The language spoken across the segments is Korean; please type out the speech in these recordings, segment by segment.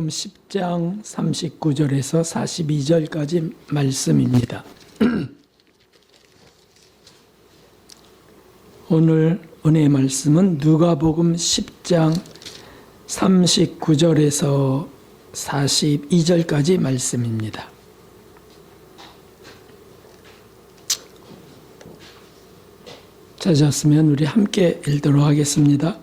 10장 39절에서 42절까지 말씀입니다. 오늘 은혜의 말씀은 누가복음 10장 39절에서 42절까지 말씀입니다. 찾았으면 우리 함께 읽도록 하겠습니다.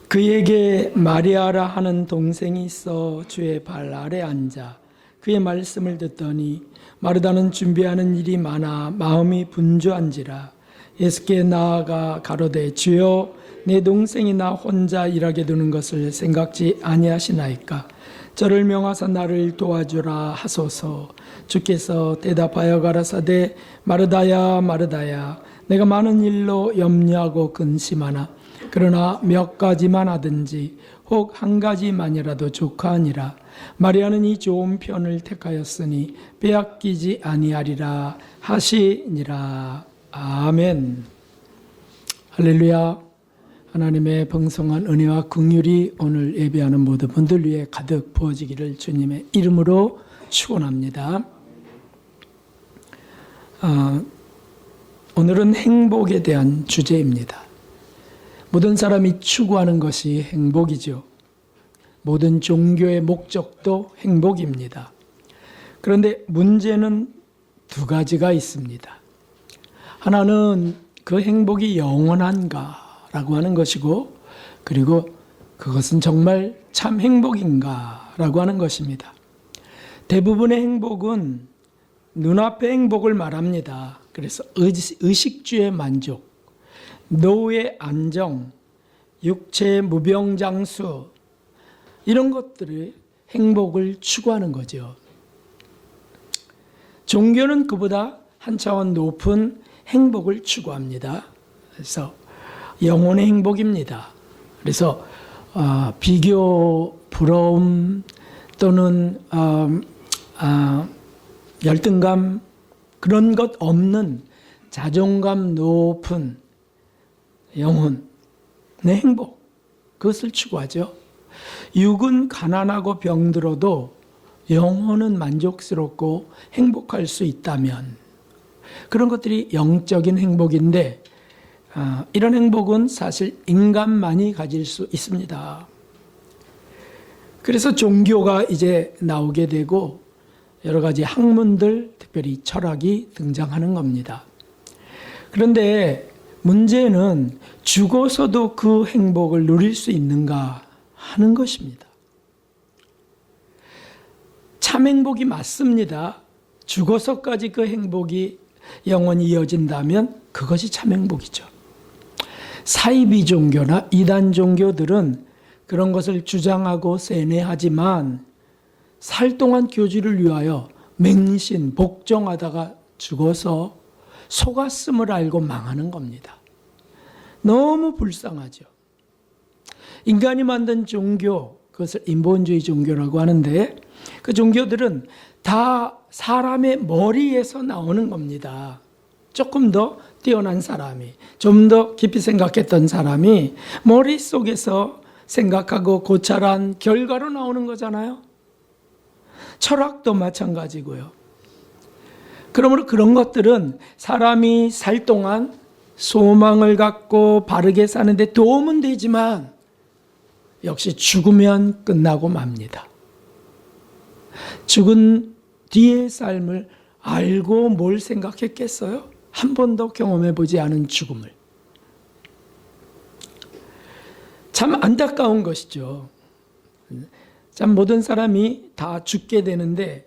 그에게 마리아라 하는 동생이 있어 주의 발 아래 앉아 그의 말씀을 듣더니 마르다는 준비하는 일이 많아 마음이 분주한지라. 예수께 나아가 가로되 주여 내 동생이 나 혼자 일하게 두는 것을 생각지 아니하시나이까. 저를 명하사 나를 도와주라 하소서. 주께서 대답하여 가라사대 마르다야 마르다야 내가 많은 일로 염려하고 근심하나 그러나 몇 가지만 하든지 혹 한 가지만이라도 족하니라. 마리아는 이 좋은 편을 택하였으니 빼앗기지 아니하리라 하시니라. 아멘. 할렐루야. 하나님의 풍성한 은혜와 긍휼이 오늘 예배하는 모든 분들 위해 가득 부어지기를 주님의 이름으로 축원합니다. 오늘은 행복에 대한 주제입니다. 모든 사람이 추구하는 것이 행복이죠. 모든 종교의 목적도 행복입니다. 그런데 문제는 두 가지가 있습니다. 하나는 그 행복이 영원한가라고 하는 것이고, 그리고 그것은 정말 참 행복인가라고 하는 것입니다. 대부분의 행복은 눈앞의 행복을 말합니다. 그래서 의식주의 만족, 노후의 안정, 육체의 무병장수, 이런 것들의 행복을 추구하는 거죠. 종교는 그보다 한 차원 높은 행복을 추구합니다. 그래서 영혼의 행복입니다. 그래서 비교, 부러움 또는 열등감, 그런 것 없는 자존감 높은 영혼의 행복, 그것을 추구하죠. 육은 가난하고 병들어도 영혼은 만족스럽고 행복할 수 있다면 그런 것들이 영적인 행복인데, 이런 행복은 사실 인간만이 가질 수 있습니다. 그래서 종교가 이제 나오게 되고 여러 가지 학문들, 특별히 철학이 등장하는 겁니다. 그런데 문제는 죽어서도 그 행복을 누릴 수 있는가 하는 것입니다. 참 행복이 맞습니다. 죽어서까지 그 행복이 영원히 이어진다면 그것이 참 행복이죠. 사이비 종교나 이단 종교들은 그런 것을 주장하고 세뇌하지만 살 동안 교주를 위하여 맹신, 복종하다가 죽어서 속았음을 알고 망하는 겁니다. 너무 불쌍하죠. 인간이 만든 종교, 그것을 인본주의 종교라고 하는데, 그 종교들은 다 사람의 머리에서 나오는 겁니다. 조금 더 뛰어난 사람이, 좀 더 깊이 생각했던 사람이 머릿속에서 생각하고 고찰한 결과로 나오는 거잖아요. 철학도 마찬가지고요. 그러므로 그런 것들은 사람이 살 동안 소망을 갖고 바르게 사는데 도움은 되지만 역시 죽으면 끝나고 맙니다. 죽은 뒤의 삶을 알고 뭘 생각했겠어요? 한 번도 경험해 보지 않은 죽음을. 참 안타까운 것이죠. 참 모든 사람이 다 죽게 되는데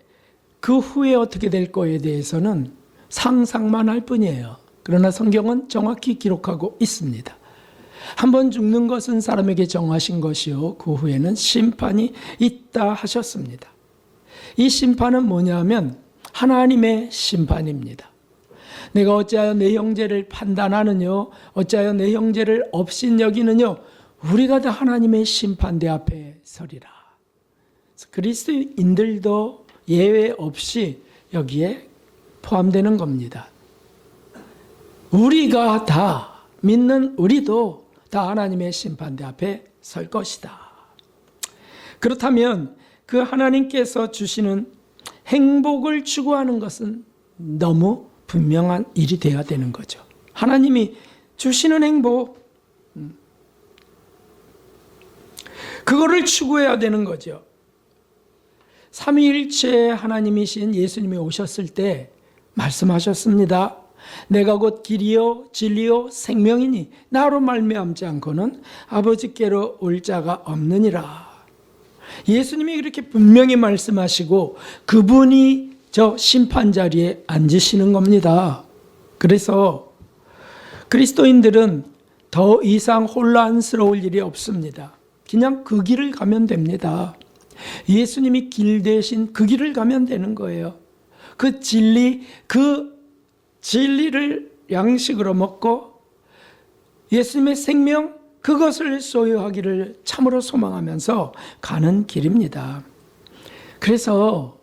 그 후에 어떻게 될 거에 대해서는 상상만 할 뿐이에요. 그러나 성경은 정확히 기록하고 있습니다. 한번 죽는 것은 사람에게 정하신 것이요 그 후에는 심판이 있다 하셨습니다. 이 심판은 뭐냐면 하나님의 심판입니다. 내가 어찌하여 내 형제를 판단하느냐, 어찌하여 내 형제를 업신여기느냐, 우리가 다 하나님의 심판대 앞에 서리라. 그리스도인들도 예외 없이 여기에 포함되는 겁니다. 우리가 다 믿는 우리도 다 하나님의 심판대 앞에 설 것이다. 그렇다면 그 하나님께서 주시는 행복을 추구하는 것은 너무 분명한 일이 되어야 되는 거죠. 하나님이 주시는 행복, 그거를 추구해야 되는 거죠. 삼위일체 하나님이신 예수님이 오셨을 때 말씀하셨습니다. 내가 곧 길이요 진리요 생명이니 나로 말미암지 않고는 아버지께로 올 자가 없느니라. 예수님이 그렇게 분명히 말씀하시고 그분이 저 심판 자리에 앉으시는 겁니다. 그래서 그리스도인들은 더 이상 혼란스러울 일이 없습니다. 그냥 그 길을 가면 됩니다. 예수님이 길 대신 그 길을 가면 되는 거예요. 그 진리를 양식으로 먹고 예수님의 생명, 그것을 소유하기를 참으로 소망하면서 가는 길입니다. 그래서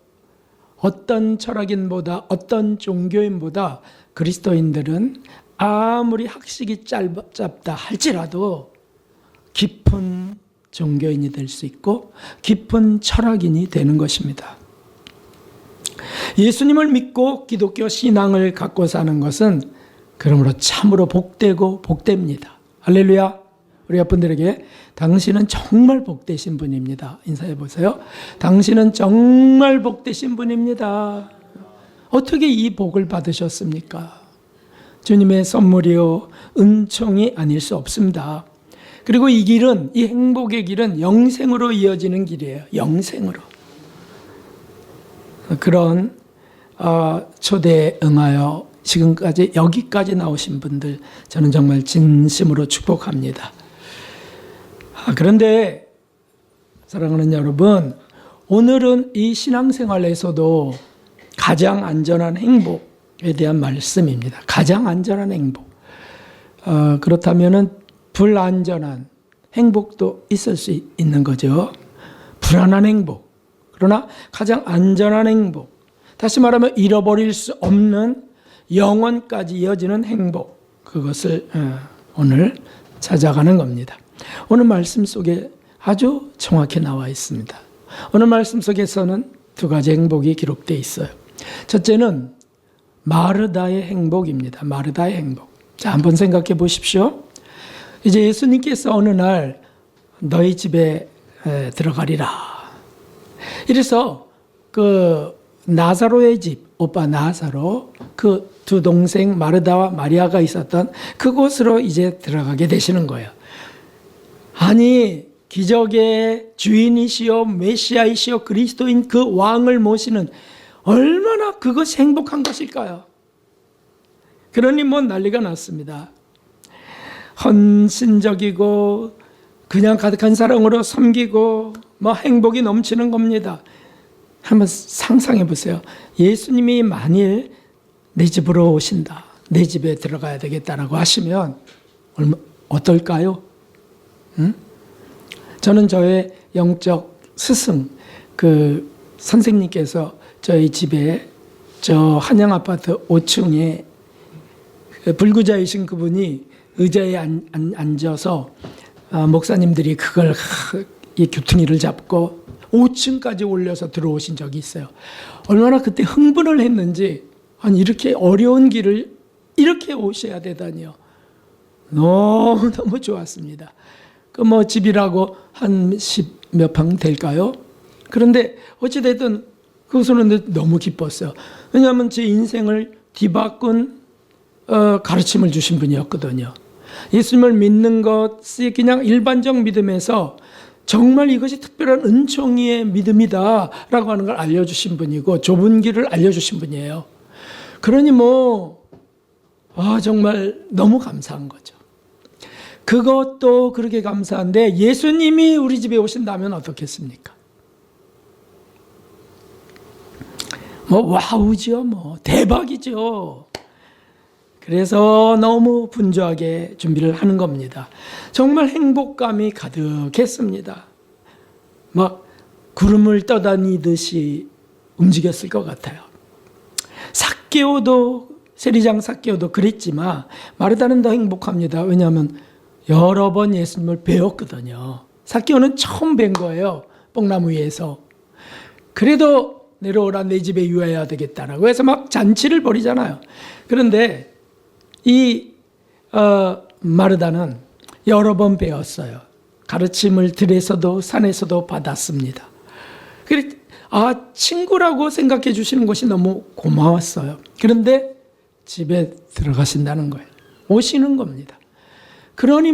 어떤 철학인보다 어떤 종교인보다 그리스도인들은 아무리 학식이 짧다 할지라도 깊은 종교인이 될 수 있고 깊은 철학인이 되는 것입니다. 예수님을 믿고 기독교 신앙을 갖고 사는 것은 그러므로 참으로 복되고 복됩니다. 할렐루야. 우리 옆분들에게 당신은 정말 복되신 분입니다. 인사해 보세요. 당신은 정말 복되신 분입니다. 어떻게 이 복을 받으셨습니까? 주님의 선물이요 은총이 아닐 수 없습니다. 그리고 이 길은, 이 행복의 길은 영생으로 이어지는 길이에요. 영생으로. 그런 초대에 응하여 지금까지 여기까지 나오신 분들 저는 정말 진심으로 축복합니다. 그런데 사랑하는 여러분, 오늘은 이 신앙생활에서도 가장 안전한 행복에 대한 말씀입니다. 가장 안전한 행복. 그렇다면은 불안전한 행복도 있을 수 있는 거죠. 불안한 행복. 그러나 가장 안전한 행복. 다시 말하면 잃어버릴 수 없는 영원까지 이어지는 행복. 그것을 오늘 찾아가는 겁니다. 오늘 말씀 속에 아주 정확히 나와 있습니다. 오늘 말씀 속에서는 두 가지 행복이 기록되어 있어요. 첫째는 마르다의 행복입니다. 마르다의 행복. 자, 한번 생각해 보십시오. 이제 예수님께서 어느 날 너희 집에 들어가리라. 이래서 그 나사로의 집, 오빠 나사로, 그 두 동생 마르다와 마리아가 있었던 그곳으로 이제 들어가게 되시는 거예요. 아니, 기적의 주인이시요 메시아이시요 그리스도인 그 왕을 모시는 얼마나 그것이 행복한 것일까요? 그러니 뭐 난리가 났습니다. 헌신적이고 그냥 가득한 사랑으로 섬기고 뭐 행복이 넘치는 겁니다. 한번 상상해 보세요. 예수님이 만일 내 집으로 오신다, 내 집에 들어가야 되겠다라고 하시면 어떨까요? 저는 저의 영적 스승, 그 선생님께서 저희 집에 저 한양 아파트 5층에 불구자이신 그분이 의자에 앉아서 목사님들이 그걸 이 교퉁이를 잡고 5층까지 올려서 들어오신 적이 있어요. 얼마나 그때 흥분을 했는지, 아니 이렇게 어려운 길을 이렇게 오셔야 되다니요. 너무 좋았습니다. 그 뭐 집이라고 한 10몇 평 될까요? 그런데 어찌됐든 그것은 너무 기뻤어요. 왜냐하면 제 인생을 뒤바꾼 가르침을 주신 분이었거든요. 예수님을 믿는 것이 그냥 일반적 믿음에서 정말 이것이 특별한 은총의 믿음이다라고 하는 걸 알려주신 분이고 좁은 길을 알려주신 분이에요. 그러니 정말 너무 감사한 거죠. 그것도 그렇게 감사한데 예수님이 우리 집에 오신다면 어떻겠습니까? 와우죠, 대박이죠. 그래서 너무 분주하게 준비를 하는 겁니다. 정말 행복감이 가득했습니다. 막 구름을 떠다니듯이 움직였을 것 같아요. 세리장 삭개오도 그랬지만 마르다는 더 행복합니다. 왜냐하면 여러 번 예수님을 배웠거든요. 삭개오는 처음 뵌 거예요. 뽕나무 위에서. 그래도 내려오라, 내 집에 유하여야 되겠다라고 해서 막 잔치를 벌이잖아요. 그런데 이 마르다는 여러 번 배웠어요. 가르침을 들에서도 산에서도 받았습니다. 친구라고 생각해 주시는 것이 너무 고마웠어요. 그런데 집에 들어가신다는 거예요. 오시는 겁니다. 그러니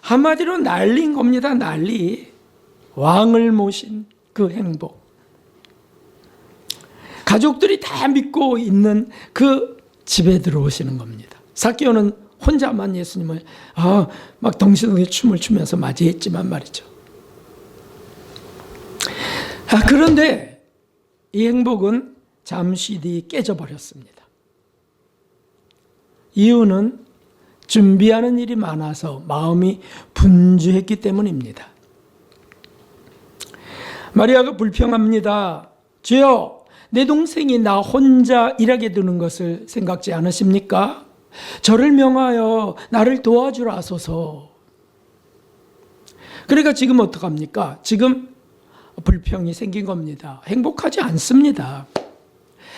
한마디로 난리인 겁니다. 난리. 왕을 모신 그 행복. 가족들이 다 믿고 있는 그 집에 들어오시는 겁니다. 삭개오는 혼자만 예수님을 막 덩실덩실 춤을 추면서 맞이했지만 말이죠. 그런데 이 행복은 잠시 뒤 깨져버렸습니다. 이유는 준비하는 일이 많아서 마음이 분주했기 때문입니다. 마리아가 불평합니다. 주여, 내 동생이 나 혼자 일하게 두는 것을 생각지 않으십니까? 저를 명하여 나를 도와주라 하소서. 그러니까 지금 어떡합니까? 지금 불평이 생긴 겁니다. 행복하지 않습니다.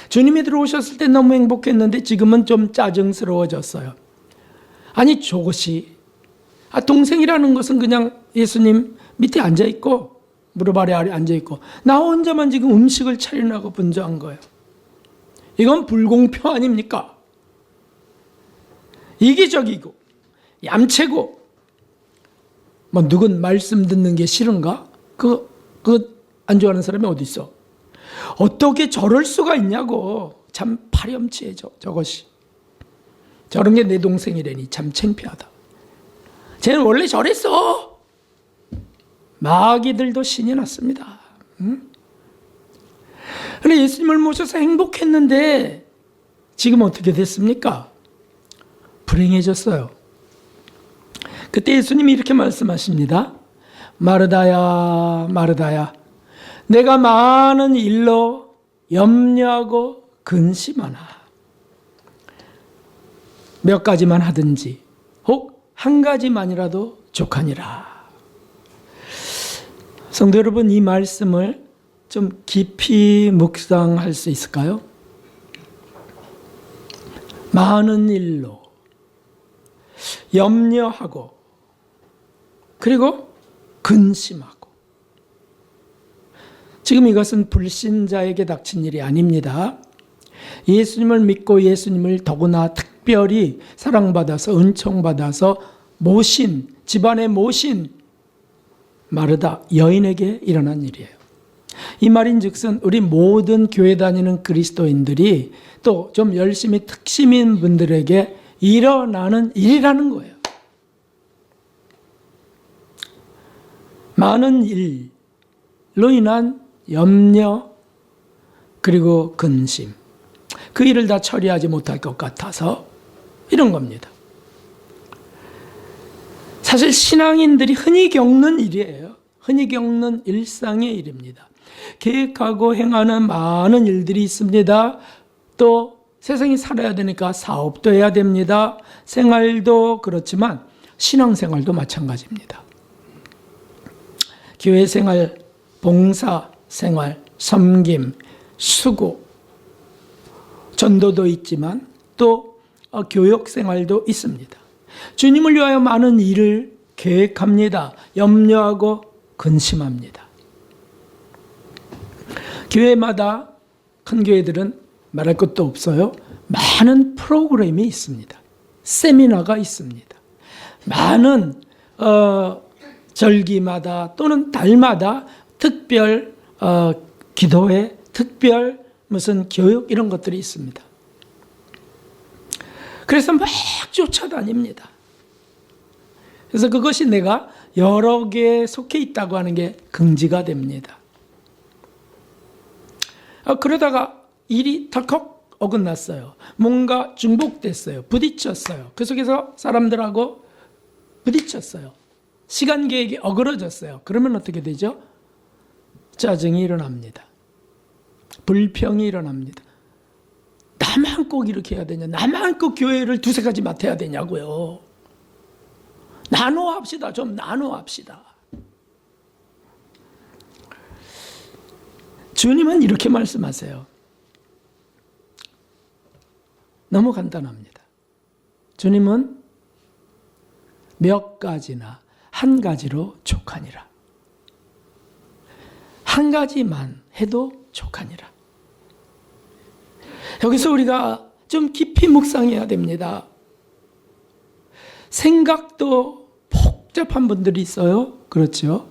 주님이 들어오셨을 때 너무 행복했는데 지금은 좀 짜증스러워졌어요. 아니, 저것이 동생이라는 것은 그냥 예수님 밑에 앉아있고 무릎 아래 앉아있고 나 혼자만 지금 음식을 차리라고 분주한 거예요. 이건 불공평 아닙니까? 이기적이고 얌체고 누군 말씀 듣는 게 싫은가? 안 좋아하는 사람이 어디 있어? 어떻게 저럴 수가 있냐고. 참 파렴치해 저것이. 저런 게 내 동생이라니 참 창피하다. 쟤는 원래 저랬어. 마귀들도 신이 났습니다. 그런데 예수님을 모셔서 행복했는데 지금 어떻게 됐습니까? 불행해졌어요. 그때 예수님이 이렇게 말씀하십니다. 마르다야, 마르다야, 내가 많은 일로 염려하고 근심하나. 몇 가지만 하든지 혹 한 가지만이라도 족하니라. 성도 여러분, 이 말씀을 좀 깊이 묵상할 수 있을까요? 많은 일로 염려하고 그리고 근심하고. 지금 이것은 불신자에게 닥친 일이 아닙니다. 예수님을 믿고 예수님을 더구나 특별히 사랑받아서 은총받아서 모신, 집안에 모신 마르다 여인에게 일어난 일이에요. 이 말인즉슨 우리 모든 교회 다니는 그리스도인들이 또 좀 열심히 특심인 분들에게 일어나는 일이라는 거예요. 많은 일로 인한 염려 그리고 근심, 그 일을 다 처리하지 못할 것 같아서 이런 겁니다. 사실 신앙인들이 흔히 겪는 일이에요. 흔히 겪는 일상의 일입니다. 계획하고 행하는 많은 일들이 있습니다. 또 세상이 살아야 되니까 사업도 해야 됩니다. 생활도 그렇지만 신앙생활도 마찬가지입니다. 교회 생활, 봉사 생활, 섬김, 수고, 전도도 있지만 또 교육 생활도 있습니다. 주님을 위하여 많은 일을 계획합니다. 염려하고 근심합니다. 교회마다, 큰 교회들은 말할 것도 없어요. 많은 프로그램이 있습니다. 세미나가 있습니다. 많은 절기마다 또는 달마다 특별 기도회, 특별 무슨 교육 이런 것들이 있습니다. 그래서 막 쫓아다닙니다. 그래서 그것이 내가 여러 개에 속해 있다고 하는 게 긍지가 됩니다. 그러다가 일이 덜컥 어긋났어요. 뭔가 중복됐어요. 부딪혔어요. 그 속에서 사람들하고 부딪혔어요. 시간 계획이 어그러졌어요. 그러면 어떻게 되죠? 짜증이 일어납니다. 불평이 일어납니다. 나만 꼭 이렇게 해야 되냐? 나만 꼭 교회를 두세 가지 맡아야 되냐고요. 나눠합시다. 좀 나눠합시다. 주님은 이렇게 말씀하세요. 너무 간단합니다. 주님은 몇 가지나 한 가지로 족하니라. 한 가지만 해도 족하니라. 여기서 우리가 좀 깊이 묵상해야 됩니다. 생각도 복잡한 분들이 있어요. 그렇죠?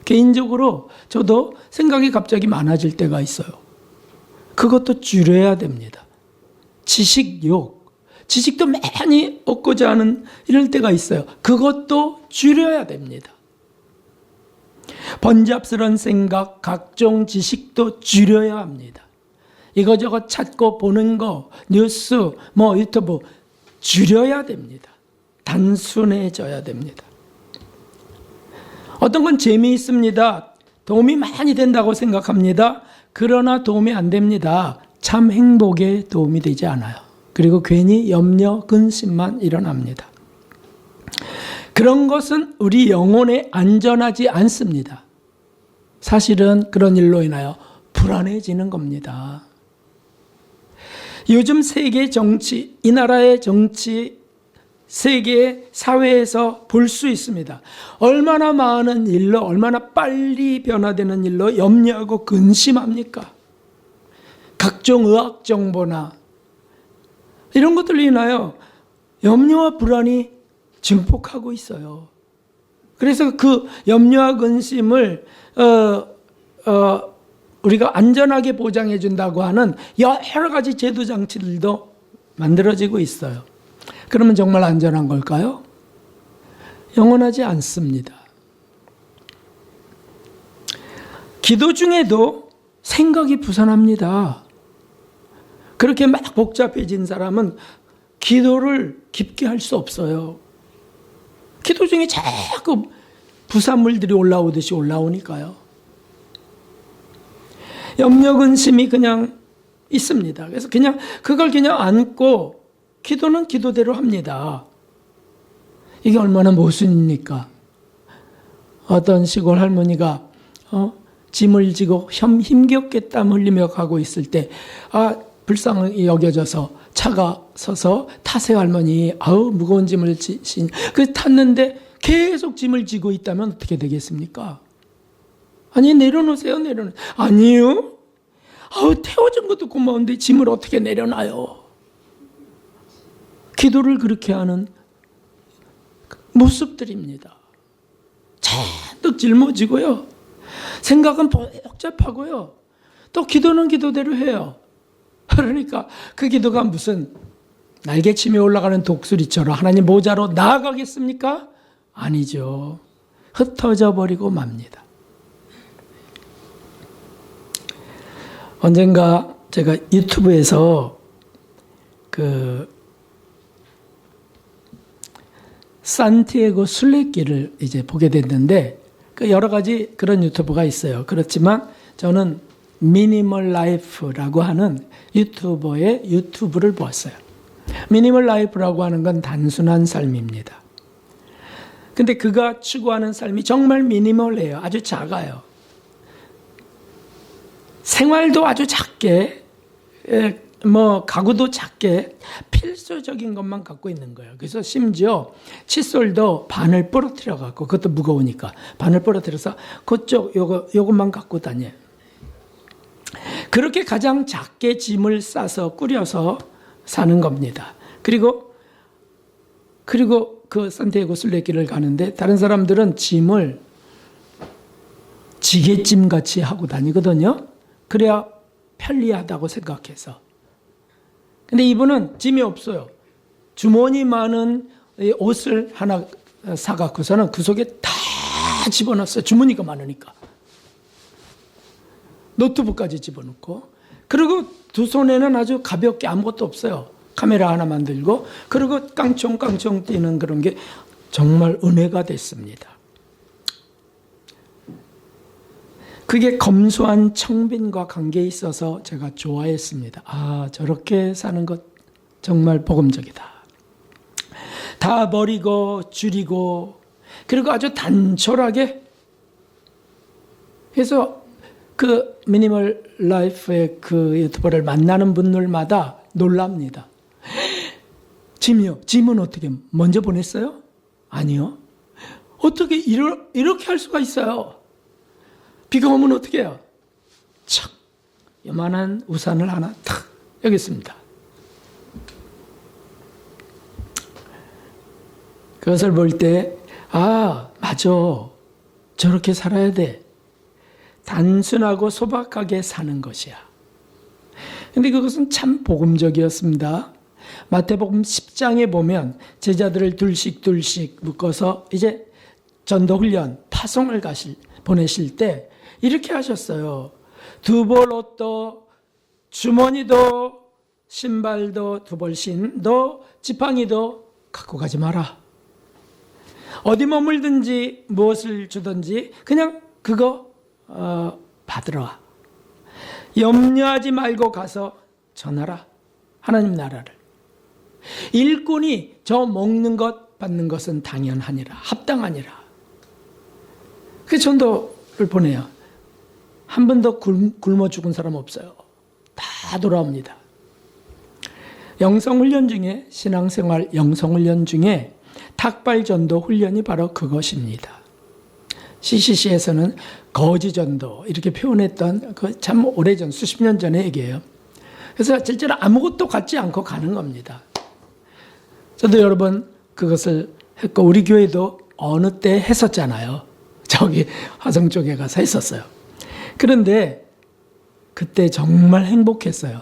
개인적으로 저도 생각이 갑자기 많아질 때가 있어요. 그것도 줄여야 됩니다. 지식욕, 지식도 많이 얻고자 하는 이럴 때가 있어요. 그것도 줄여야 됩니다. 번잡스러운 생각, 각종 지식도 줄여야 합니다. 이거저거 찾고 보는 거, 뉴스, 유튜브 줄여야 됩니다. 단순해져야 됩니다. 어떤 건 재미있습니다. 도움이 많이 된다고 생각합니다. 그러나 도움이 안 됩니다. 참 행복에 도움이 되지 않아요. 그리고 괜히 염려, 근심만 일어납니다. 그런 것은 우리 영혼에 안전하지 않습니다. 사실은 그런 일로 인하여 불안해지는 겁니다. 요즘 세계 정치, 이 나라의 정치, 세계 사회에서 볼 수 있습니다. 얼마나 많은 일로, 얼마나 빨리 변화되는 일로 염려하고 근심합니까? 각종 의학 정보나 이런 것들로 인하여 염려와 불안이 증폭하고 있어요. 그래서 그 염려와 근심을 우리가 안전하게 보장해 준다고 하는 여러 가지 제도 장치들도 만들어지고 있어요. 그러면 정말 안전한 걸까요? 영원하지 않습니다. 기도 중에도 생각이 부산합니다. 그렇게 막 복잡해진 사람은 기도를 깊게 할 수 없어요. 기도 중에 자꾸 부산물들이 올라오듯이 올라오니까요. 염려 근심이 그냥 있습니다. 그래서 그걸 그냥 안고 기도는 기도대로 합니다. 이게 얼마나 모순입니까? 어떤 시골 할머니가 짐을 지고 힘겹게 땀 흘리며 가고 있을 때 불쌍히 여겨져서 차가 서서 타세요 할머니. 무거운 짐을 지신. 탔는데 계속 짐을 지고 있다면 어떻게 되겠습니까? 아니 내려놓으세요. 아니요. 태워준 것도 고마운데 짐을 어떻게 내려놔요. 기도를 그렇게 하는 모습들입니다. 잔뜩 짊어지고요. 생각은 복잡하고요. 또 기도는 기도대로 해요. 그러니까 그 기도가 무슨 날개치며 올라가는 독수리처럼 하나님 보좌로 나아가겠습니까? 아니죠. 흩어져 버리고 맙니다. 언젠가 제가 유튜브에서 산티아고 순례길을 이제 보게 됐는데 여러 가지 그런 유튜브가 있어요. 그렇지만 저는 미니멀 라이프라고 하는 유튜버의 유튜브를 보았어요. 미니멀 라이프라고 하는 건 단순한 삶입니다. 근데 그가 추구하는 삶이 정말 미니멀해요. 아주 작아요. 생활도 아주 작게, 가구도 작게 필수적인 것만 갖고 있는 거예요. 그래서 심지어 칫솔도 반을 부러뜨려 갖고, 그것도 무거우니까 반을 부러뜨려서 그쪽 요것만 갖고 다녀요. 그렇게 가장 작게 짐을 싸서 꾸려서 사는 겁니다. 그리고 그 산티아고 순례길을 가는데 다른 사람들은 짐을 지게짐 같이 하고 다니거든요. 그래야 편리하다고 생각해서. 근데 이분은 짐이 없어요. 주머니 많은 옷을 하나 사갖고서는 그 속에 다 집어넣었어요. 주머니가 많으니까. 노트북까지 집어넣고. 그리고 두 손에는 아주 가볍게 아무것도 없어요. 카메라 하나만 들고. 그리고 깡총깡총 뛰는 그런 게 정말 은혜가 됐습니다. 그게 검소한 청빈과 관계에 있어서 제가 좋아했습니다. 저렇게 사는 것 정말 복음적이다. 다 버리고 줄이고 그리고 아주 단촐하게. 그래서 그 미니멀 라이프의 그 유튜버를 만나는 분들마다 놀랍니다. 짐이요. 짐은 어떻게 먼저 보냈어요? 아니요. 어떻게 이렇게 할 수가 있어요? 비가 오면 어떻게 해요? 척 요만한 우산을 하나 탁 여기 있습니다. 그것을 볼 때 맞아. 저렇게 살아야 돼. 단순하고 소박하게 사는 것이야. 근데 그것은 참 복음적이었습니다. 마태복음 10장에 보면 제자들을 둘씩 묶어서 이제 전도훈련, 파송을 보내실 때 이렇게 하셨어요. 두벌 옷도, 주머니도, 신발도, 두벌신도, 지팡이도 갖고 가지 마라. 어디 머물든지 무엇을 주든지 그냥 그거 받으러 와. 염려하지 말고 가서 전하라. 하나님 나라를. 일꾼이 저 먹는 것 받는 것은 당연하니라. 합당하니라. 그 전도를 보내요. 한 번도 굶어 죽은 사람 없어요. 다 돌아옵니다. 영성훈련 중에 신앙생활 영성훈련 중에 탁발전도 훈련이 바로 그것입니다. CCC에서는 거지전도 이렇게 표현했던 그 참 오래전 수십 년 전의 얘기예요. 그래서 실제로 아무것도 갖지 않고 가는 겁니다. 저도 여러 번 그것을 했고 우리 교회도 어느 때 했었잖아요. 저기 화성 쪽에 가서 했었어요. 그런데 그때 정말 행복했어요.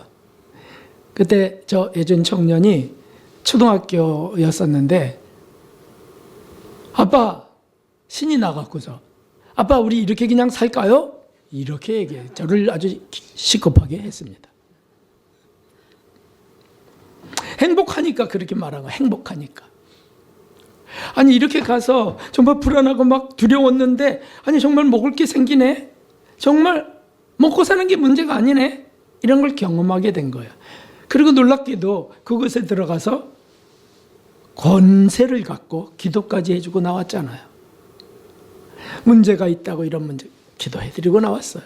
그때 저 예전 청년이 초등학교였었는데 아빠 신이 나갖고서 아빠 우리 이렇게 그냥 살까요? 이렇게 얘기해요. 저를 아주 시급하게 했습니다. 행복하니까 그렇게 말한 거야. 행복하니까. 아니 이렇게 가서 정말 불안하고 막 두려웠는데 아니 정말 먹을 게 생기네. 정말 먹고 사는 게 문제가 아니네. 이런 걸 경험하게 된 거예요. 그리고 놀랍게도 그곳에 들어가서 권세를 갖고 기도까지 해주고 나왔잖아요. 문제가 있다고 이런 문제 기도해드리고 나왔어요.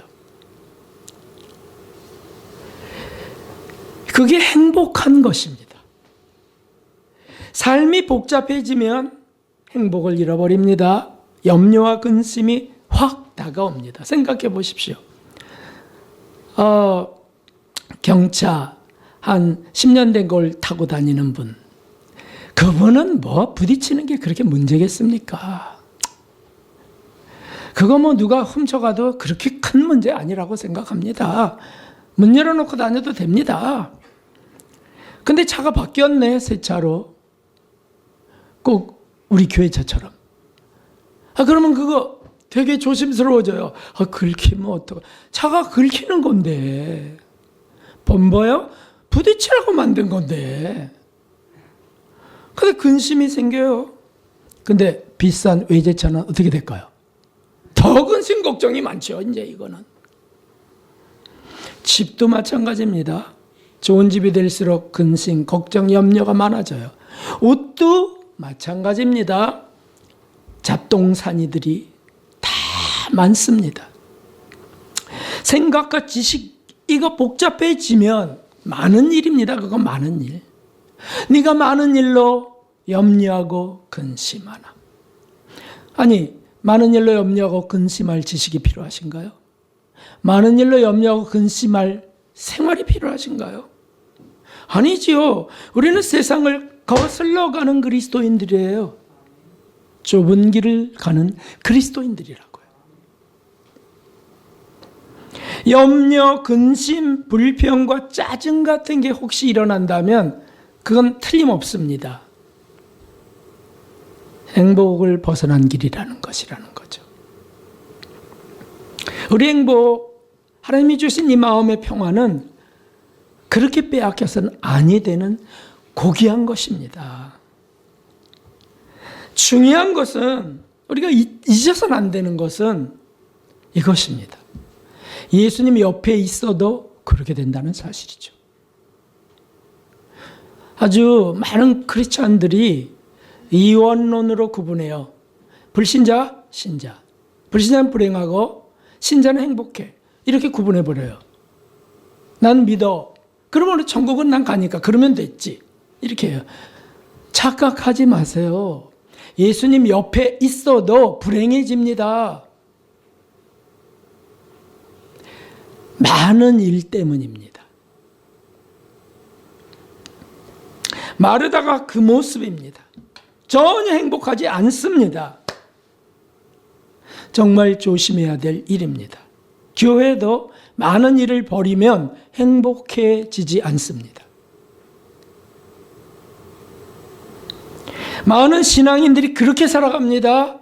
그게 행복한 것입니다. 삶이 복잡해지면 행복을 잃어버립니다. 염려와 근심이 확 다가옵니다. 생각해 보십시오. 경차 한 10년 된 걸 타고 다니는 분. 그분은 뭐 부딪히는 게 그렇게 문제겠습니까? 그거 뭐 누가 훔쳐가도 그렇게 큰 문제 아니라고 생각합니다. 문 열어놓고 다녀도 됩니다. 근데 차가 바뀌었네, 새 차로. 꼭 우리 교회 차처럼. 그러면 그거 되게 조심스러워져요. 긁히면 어떡해. 차가 긁히는 건데. 범버요? 부딪히라고 만든 건데. 근데 근심이 생겨요. 근데 비싼 외제차는 어떻게 될까요? 더 근심 걱정이 많죠, 이제 이거는. 집도 마찬가지입니다. 좋은 집이 될수록 근심, 걱정, 염려가 많아져요. 옷도 마찬가지입니다. 잡동사니들이 다 많습니다. 생각과 지식, 이거 복잡해지면 많은 일입니다. 그거 많은 일. 네가 많은 일로 염려하고 근심하나. 아니, 많은 일로 염려하고 근심할 지식이 필요하신가요? 많은 일로 염려하고 근심할 생활이 필요하신가요? 아니지요. 우리는 세상을 거슬러 가는 그리스도인들이에요. 좁은 길을 가는 그리스도인들이라고요. 염려, 근심, 불평과 짜증 같은 게 혹시 일어난다면 그건 틀림없습니다. 행복을 벗어난 길이라는 것이라는 거죠. 우리 행복, 하나님이 주신 이 마음의 평화는 그렇게 빼앗겨서는 아니 되는 고귀한 것입니다. 중요한 것은 우리가 잊어서는 안 되는 것은 이것입니다. 예수님이 옆에 있어도 그렇게 된다는 사실이죠. 아주 많은 크리스찬들이 이원론으로 구분해요. 불신자, 신자. 불신자는 불행하고 신자는 행복해. 이렇게 구분해버려요. 난 믿어. 그러면 천국은 난 가니까 그러면 됐지. 이렇게 해요. 착각하지 마세요. 예수님 옆에 있어도 불행해집니다. 많은 일 때문입니다. 마르다가 그 모습입니다. 전혀 행복하지 않습니다. 정말 조심해야 될 일입니다. 교회도 많은 일을 벌이면 행복해지지 않습니다. 많은 신앙인들이 그렇게 살아갑니다.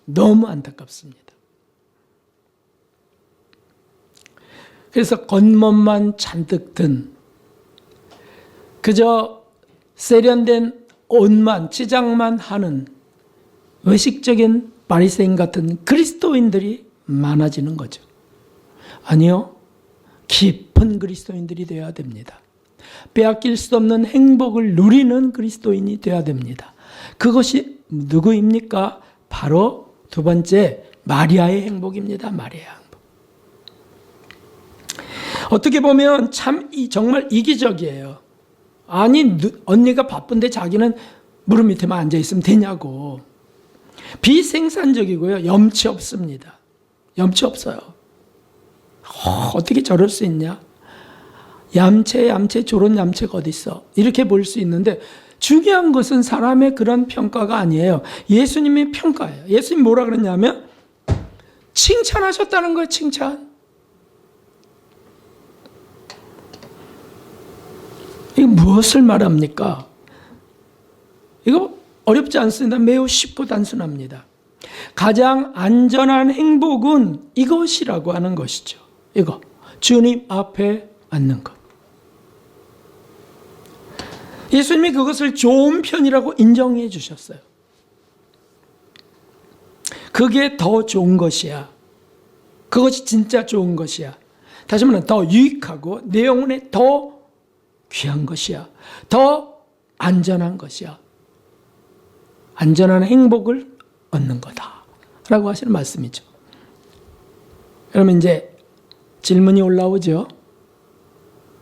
너무 안타깝습니다. 그래서 겉멋만 잔뜩 든 그저 세련된 옷만 치장만 하는 외식적인 바리새인 같은 그리스도인들이 많아지는 거죠. 아니요. 깊은 그리스도인들이 되어야 됩니다. 빼앗길 수 없는 행복을 누리는 그리스도인이 되어야 됩니다. 그것이 누구입니까? 바로 두 번째 마리아의 행복입니다. 마리아의 행복. 어떻게 보면 참 정말 이기적이에요. 아니 언니가 바쁜데 자기는 무릎 밑에만 앉아있으면 되냐고. 비생산적이고요. 염치 없습니다. 염치 없어요. 어떻게 저럴 수 있냐? 얌체 저런 얌체가 어디 있어? 이렇게 볼 수 있는데 중요한 것은 사람의 그런 평가가 아니에요. 예수님의 평가예요. 예수님 뭐라 그랬냐면 칭찬하셨다는 거예요. 칭찬. 이거 무엇을 말합니까? 이거 어렵지 않습니다. 매우 쉽고 단순합니다. 가장 안전한 행복은 이것이라고 하는 것이죠. 이거 주님 앞에 앉는 것. 예수님이 그것을 좋은 편이라고 인정해 주셨어요. 그게 더 좋은 것이야. 그것이 진짜 좋은 것이야. 다시 말하면 더 유익하고 내 영혼에 더 귀한 것이야. 더 안전한 것이야. 안전한 행복을 얻는 거다. 라고 하시는 말씀이죠. 그러면 이제 질문이 올라오죠.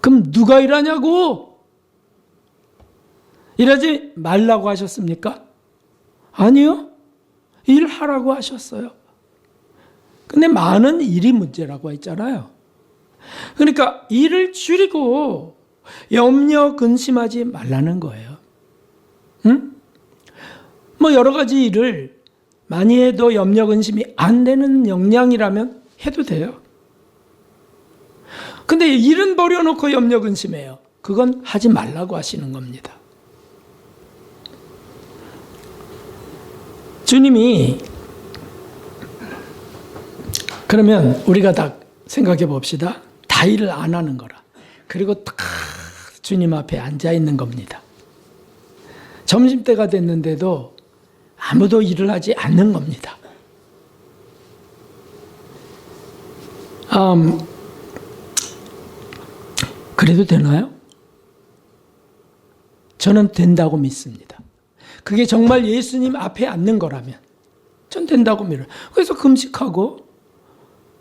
그럼 누가 일하냐고? 일하지 말라고 하셨습니까? 아니요. 일하라고 하셨어요. 근데 많은 일이 문제라고 했잖아요. 그러니까 일을 줄이고 염려 근심하지 말라는 거예요. 응? 뭐 여러 가지 일을 많이 해도 염려 근심이 안 되는 역량이라면 해도 돼요. 근데 일은 버려놓고 염려 근심해요. 그건 하지 말라고 하시는 겁니다. 주님이 그러면 우리가 다 생각해 봅시다. 다 일을 안 하는 거라. 그리고 딱 주님 앞에 앉아 있는 겁니다. 점심때가 됐는데도 아무도 일을 하지 않는 겁니다. 그래도 되나요? 저는 된다고 믿습니다. 그게 정말 예수님 앞에 앉는 거라면 전 된다고 믿어요. 그래서 금식하고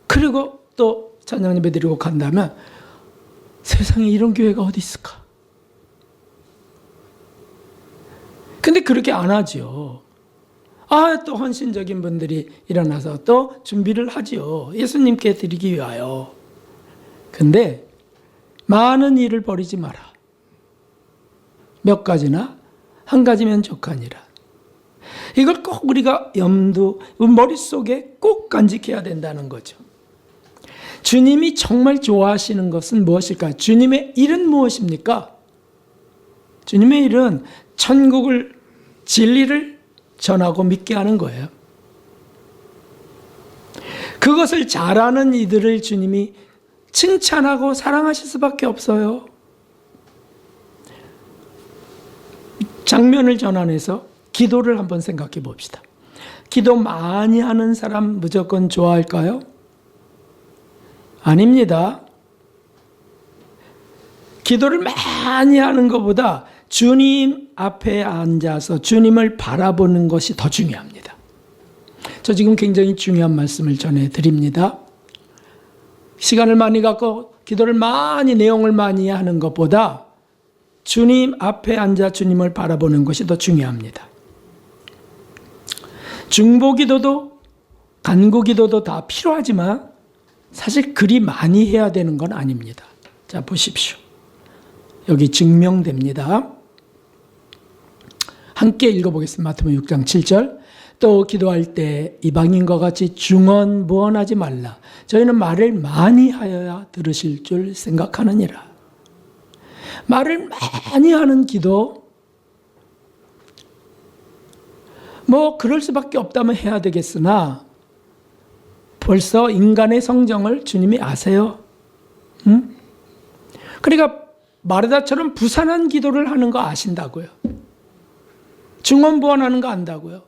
그리고 또 찬양 예배 드리고 간다면 세상에 이런 교회가 어디 있을까? 근데 그렇게 안 하죠. 또 헌신적인 분들이 일어나서 또 준비를 하지요. 예수님께 드리기 위하여. 근데 많은 일을 버리지 마라. 몇 가지나 한 가지면 족하니라. 이걸 꼭 우리가 머릿속에 꼭 간직해야 된다는 거죠. 주님이 정말 좋아하시는 것은 무엇일까요? 주님의 일은 무엇입니까? 주님의 일은 천국을, 진리를 전하고 믿게 하는 거예요. 그것을 잘하는 이들을 주님이 칭찬하고 사랑하실 수밖에 없어요. 장면을 전환해서 기도를 한번 생각해 봅시다. 기도 많이 하는 사람 무조건 좋아할까요? 아닙니다. 기도를 많이 하는 것보다 주님 앞에 앉아서 주님을 바라보는 것이 더 중요합니다. 저 지금 굉장히 중요한 말씀을 전해드립니다. 시간을 많이 갖고 기도를 많이 내용을 많이 하는 것보다 주님 앞에 앉아 주님을 바라보는 것이 더 중요합니다. 중보기도도 간구기도도 다 필요하지만 사실 그리 많이 해야 되는 건 아닙니다. 자, 보십시오. 여기 증명됩니다. 함께 읽어보겠습니다. 마태복음 6장 7절. 또 기도할 때 이방인과 같이 중언부언하지 말라. 저희는 말을 많이 하여야 들으실 줄 생각하느니라. 말을 많이 하는 기도, 뭐 그럴 수밖에 없다면 해야 되겠으나 벌써 인간의 성정을 주님이 아세요. 그러니까 마르다처럼 부산한 기도를 하는 거 아신다고요. 중언부언하는 거 안다고요.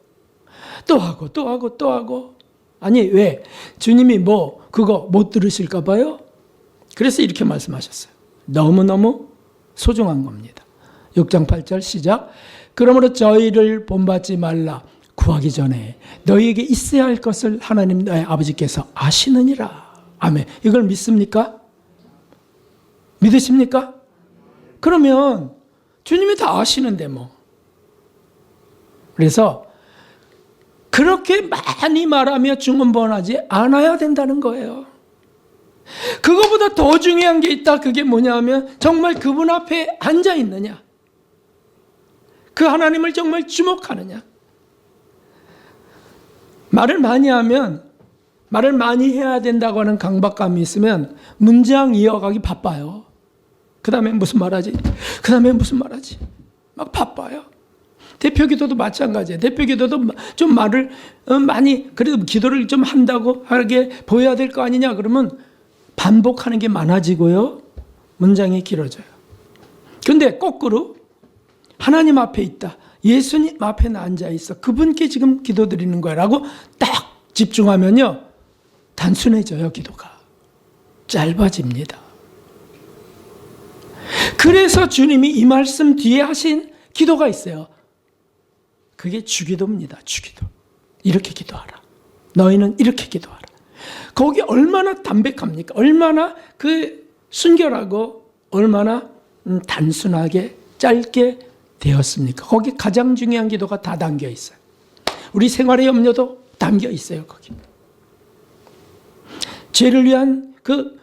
또 하고 또 하고 또 하고. 아니 왜? 주님이 뭐 그거 못 들으실까 봐요. 그래서 이렇게 말씀하셨어요. 너무너무 소중한 겁니다. 6장 8절 시작. 그러므로 저희를 본받지 말라. 구하기 전에 너희에게 있어야 할 것을 하나님 너의 아버지께서 아시느니라. 아멘. 이걸 믿습니까? 믿으십니까? 그러면 주님이 다 아시는데 뭐. 그래서 그렇게 많이 말하며 중언부언하지 않아야 된다는 거예요. 그거보다 더 중요한 게 있다. 그게 뭐냐 하면 정말 그분 앞에 앉아 있느냐. 그 하나님을 정말 주목하느냐. 말을 많이 하면 말을 많이 해야 된다고 하는 강박감이 있으면 문장 이어가기 바빠요. 그 다음에 무슨 말하지? 그 다음에 무슨 말하지? 막 바빠요. 대표기도도 마찬가지예요. 대표기도도 좀 말을 많이 그래도 기도를 좀 한다고 하게 보여야 될 거 아니냐 그러면 반복하는 게 많아지고요. 문장이 길어져요. 그런데 거꾸로 하나님 앞에 있다. 예수님 앞에 나 앉아 있어. 그분께 지금 기도드리는 거야 라고 딱 집중하면요. 단순해져요. 기도가. 짧아집니다. 그래서 주님이 이 말씀 뒤에 하신 기도가 있어요. 그게 주기도입니다. 주기도. 이렇게 기도하라. 너희는 이렇게 기도하라. 거기 얼마나 담백합니까? 얼마나 그 순결하고 얼마나 단순하게 짧게 되었습니까? 거기 가장 중요한 기도가 다 담겨 있어요. 우리 생활의 염려도 담겨 있어요. 거기. 죄를 위한 그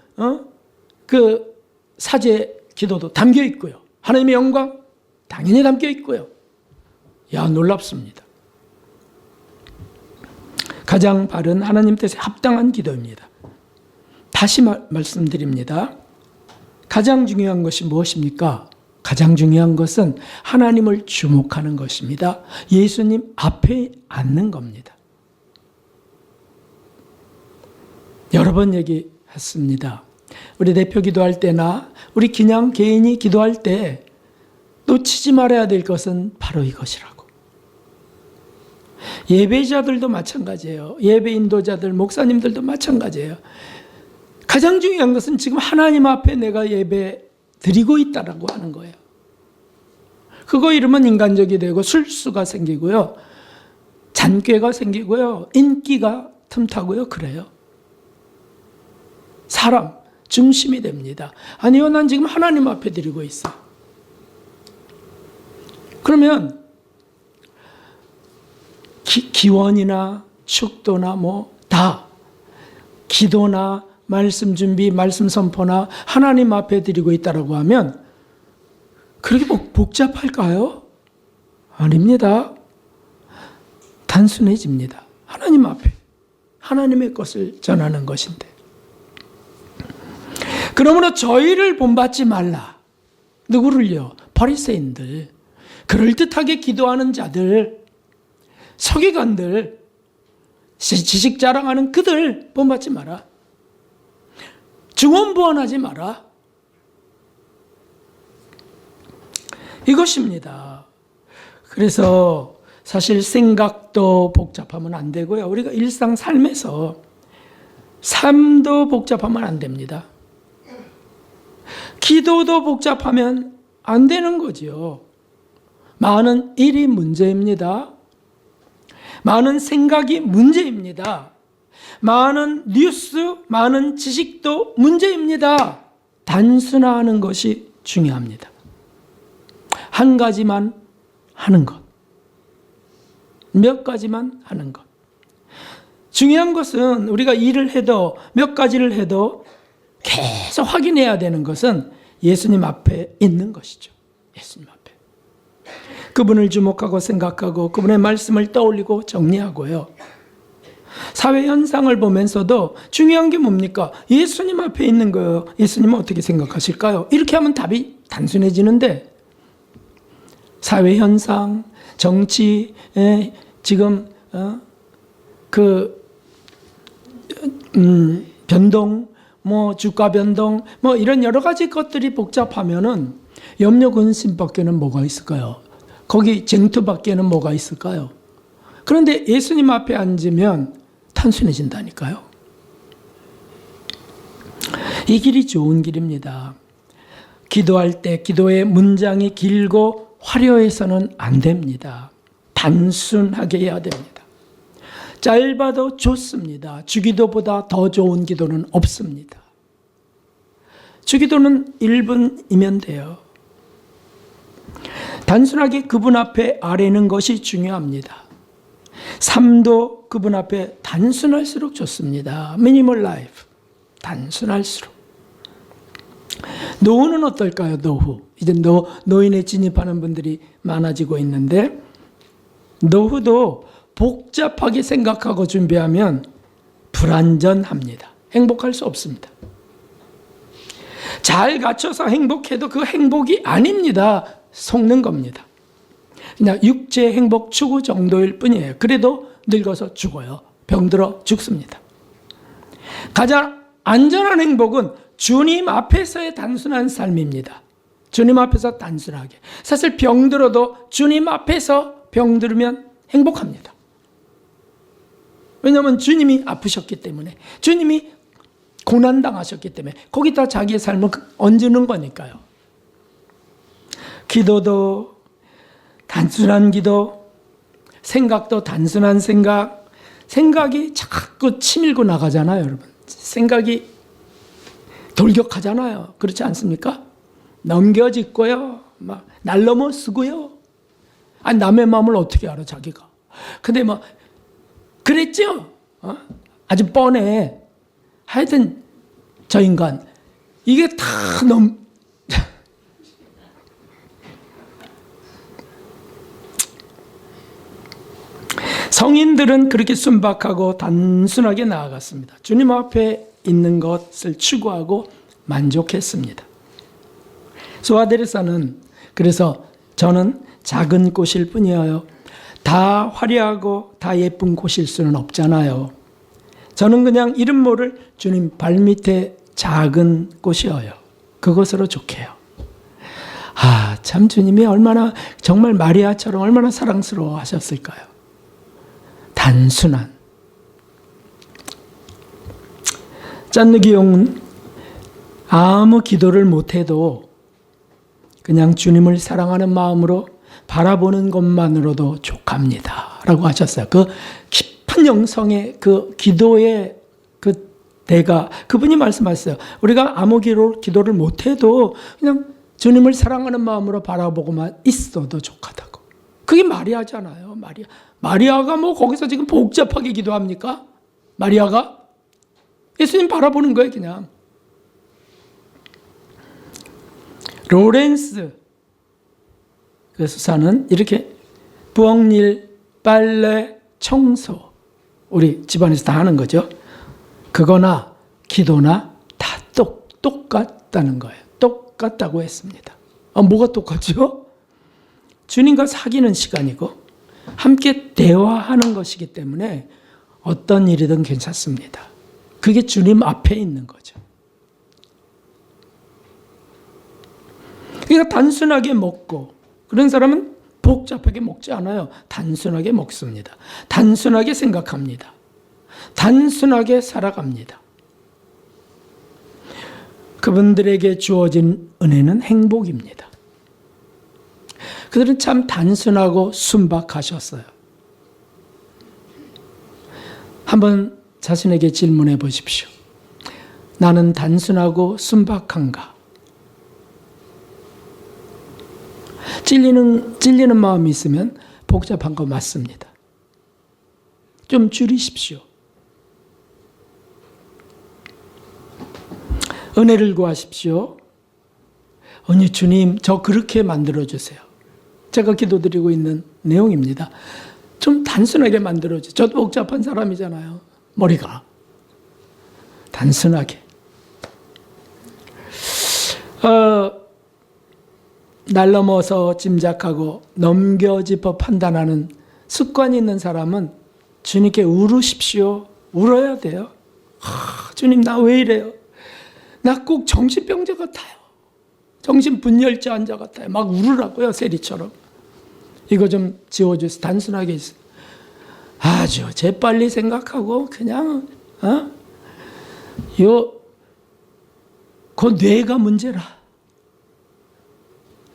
사죄 기도도 담겨 있고요. 하나님의 영광 당연히 담겨 있고요. 야, 놀랍습니다. 가장 바른 하나님 뜻에 합당한 기도입니다. 다시 말씀드립니다. 가장 중요한 것이 무엇입니까? 가장 중요한 것은 하나님을 주목하는 것입니다. 예수님 앞에 앉는 겁니다. 여러 번 얘기했습니다. 우리 대표 기도할 때나 우리 그냥 개인이 기도할 때 놓치지 말아야 될 것은 바로 이것이라고. 예배자들도 마찬가지예요. 예배 인도자들, 목사님들도 마찬가지예요. 가장 중요한 것은 지금 하나님 앞에 내가 예배 드리고 있다라고 하는 거예요. 그거 이러면 인간적이 되고 술수가 생기고요. 잔꾀가 생기고요. 인기가 틈타고요. 그래요. 사람 중심이 됩니다. 아니요, 난 지금 하나님 앞에 드리고 있어. 그러면 기원이나 축도나 뭐 다 기도나 말씀 준비, 말씀 선포나 하나님 앞에 드리고 있다라고 하면 그렇게 복잡할까요? 아닙니다. 단순해집니다. 하나님 앞에 하나님의 것을 전하는 것인데. 그러므로 저희를 본받지 말라. 누구를요? 바리새인들, 그럴듯하게 기도하는 자들, 서기관들, 지식 자랑하는 그들 본받지 마라. 중언부언하지 마라. 이것입니다. 그래서 사실 생각도 복잡하면 안 되고요. 우리가 일상 삶에서 삶도 복잡하면 안 됩니다. 기도도 복잡하면 안 되는 거죠. 많은 일이 문제입니다. 많은 생각이 문제입니다. 많은 뉴스, 많은 지식도 문제입니다. 단순화하는 것이 중요합니다. 한 가지만 하는 것. 몇 가지만 하는 것. 중요한 것은 우리가 일을 해도 몇 가지를 해도 계속 확인해야 되는 것은 예수님 앞에 있는 것이죠. 예수님 앞에. 그분을 주목하고 생각하고 그분의 말씀을 떠올리고 정리하고요. 사회 현상을 보면서도 중요한 게 뭡니까? 예수님 앞에 있는 거예요. 예수님은 어떻게 생각하실까요? 이렇게 하면 답이 단순해지는데 사회 현상, 정치, 지금 변동, 주가 변동, 이런 여러 가지 것들이 복잡하면은 염려 근심밖에는 뭐가 있을까요? 거기 쟁투밖에는 뭐가 있을까요? 그런데 예수님 앞에 앉으면 단순해진다니까요. 이 길이 좋은 길입니다. 기도할 때 기도의 문장이 길고 화려해서는 안 됩니다. 단순하게 해야 됩니다. 짧아도 좋습니다. 주기도보다 더 좋은 기도는 없습니다. 주기도는 1분이면 돼요. 단순하게 그분 앞에 아뢰는 것이 중요합니다. 삶도 그분 앞에 단순할수록 좋습니다. 미니멀 라이프. 단순할수록. 노후는 어떨까요? 노후. 이제 노인에 진입하는 분들이 많아지고 있는데 노후도 복잡하게 생각하고 준비하면 불완전합니다. 행복할 수 없습니다. 잘 갖춰서 행복해도 그 행복이 아닙니다. 속는 겁니다. 그냥 육체 행복 추구 정도일 뿐이에요. 그래도 늙어서 죽어요. 병들어 죽습니다. 가장 안전한 행복은 주님 앞에서의 단순한 삶입니다. 주님 앞에서 단순하게. 사실 병들어도 주님 앞에서 병들면 행복합니다. 왜냐하면 주님이 아프셨기 때문에, 주님이 고난당하셨기 때문에 거기다 자기의 삶을 얹는 거니까요. 기도도 단순한 기도, 생각도 단순한 생각, 생각이 자꾸 치밀고 나가잖아요, 여러분. 생각이 돌격하잖아요. 그렇지 않습니까? 넘겨짚고요, 막 날넘어 쓰고요. 남의 마음을 어떻게 알아, 자기가. 근데 그랬죠? 아주 뻔해. 하여튼 저 인간 이게 다 성인들은 그렇게 순박하고 단순하게 나아갔습니다. 주님 앞에 있는 것을 추구하고 만족했습니다. 소아데레사는 그래서 저는 작은 꽃일 뿐이에요. 다 화려하고 다 예쁜 곳일 수는 없잖아요. 저는 그냥 이름 모를 주님 발밑에 작은 꽃이어요. 그것으로 좋게요. 참 주님이 얼마나 정말 마리아처럼 얼마나 사랑스러워 하셨을까요? 단순한. 짠느기용은 아무 기도를 못해도 그냥 주님을 사랑하는 마음으로 바라보는 것만으로도 족합니다 라고 하셨어요. 그 깊은 영성의 그 기도의 그 대가, 그분이 말씀하셨어요. 우리가 아무 기도를 못해도 그냥 주님을 사랑하는 마음으로 바라보고만 있어도 족하다고. 그게 마리아잖아요. 마리아가 거기서 지금 복잡하게 기도합니까? 마리아가 예수님 바라보는 거예요, 그냥. 로렌스 그 수사는 이렇게 부엌일, 빨래, 청소 우리 집안에서 다 하는 거죠. 그거나 기도나 다 똑같다는 거예요. 똑같다고 했습니다. 뭐가 똑같죠? 주님과 사귀는 시간이고 함께 대화하는 것이기 때문에 어떤 일이든 괜찮습니다. 그게 주님 앞에 있는 거죠. 그러니까 단순하게 먹고, 그런 사람은 복잡하게 먹지 않아요. 단순하게 먹습니다. 단순하게 생각합니다. 단순하게 살아갑니다. 그분들에게 주어진 은혜는 행복입니다. 그들은 참 단순하고 순박하셨어요. 한번 자신에게 질문해 보십시오. 나는 단순하고 순박한가? 찔리는 마음이 있으면 복잡한 거 맞습니다. 좀 줄이십시오. 은혜를 구하십시오. 언니 주님, 저 그렇게 만들어주세요. 제가 기도드리고 있는 내용입니다. 좀 단순하게 만들어주세요. 저도 복잡한 사람이잖아요. 머리가. 단순하게. 날 넘어서 짐작하고 넘겨짚어 판단하는 습관이 있는 사람은 주님께 울으십시오. 울어야 돼요. 주님, 나 왜 이래요? 나 꼭 정신병자 같아요. 정신분열자 환자 같아요. 막 울으라고요, 세리처럼. 이거 좀 지워주세요. 단순하게 있어요. 아주 재빨리 생각하고 그냥 그 뇌가 문제라.